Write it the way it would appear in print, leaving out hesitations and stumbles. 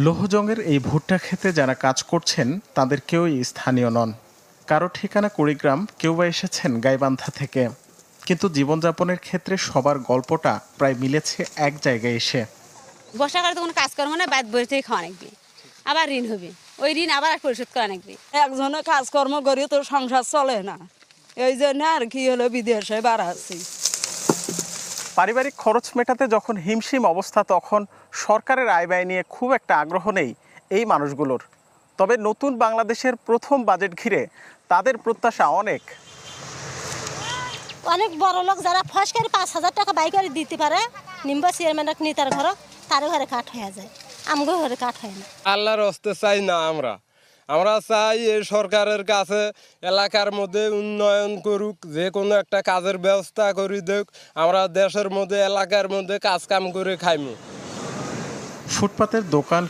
লোহজংয়ের এই ভুট্টা খেতে যারা কাজ করছেন তাদের কেউই স্থানীয় নন। কারো ঠিকানা কুড়িগ্রাম, কেউ বা এসেছেন গাইবান্ধা থেকে। কিন্তু জীবনযাপনের ক্ষেত্রে সবার গল্পটা প্রায় মিলেছে এক জায়গায় এসে। বর্ষাকালে তো কোনো কাজকর্ম না, বাইরে বসে থেকে খাওয়া লাগবে, আবার ঋণ হবে, ওই ঋণ আবার পরিশোধ করা লাগবে। একজনে কাজকর্ম করি তো সংসার চলে না, এই জন্য আর কি হলো বিদেশে বাড়াচ্ছি। পারিবারিক খরচ মেটাতে যখন হিমশিম অবস্থা, তখন সরকারের আয় ব্যয় নিয়ে খুব একটা আগ্রহ নেই এই মানুষগুলোর। তবে নতুন বাংলাদেশের প্রথম বাজেট ঘিরে তাদের প্রত্যাশা অনেক। অনেক বড় লোক যারা ফস করে 5,000 টাকা বাই করে দিতে পারে, নিম্বা চেয়ারম্যান নেতার ঘর, তার ঘরে কাঠ হয়ে যায়, আমগো ঘরে কাঠ হয় না। আল্লাহর হস্তে চাই না, আমরা চাই এই সরকারের কাছে এলাকার মধ্যে উন্নয়ন করুক, যে কোনো একটা কাজের ব্যবস্থা করে দেখ, আমরা দেশের মধ্যে এলাকার মধ্যে কাজ কাম করে খাইমু। ফুটপাতের দোকান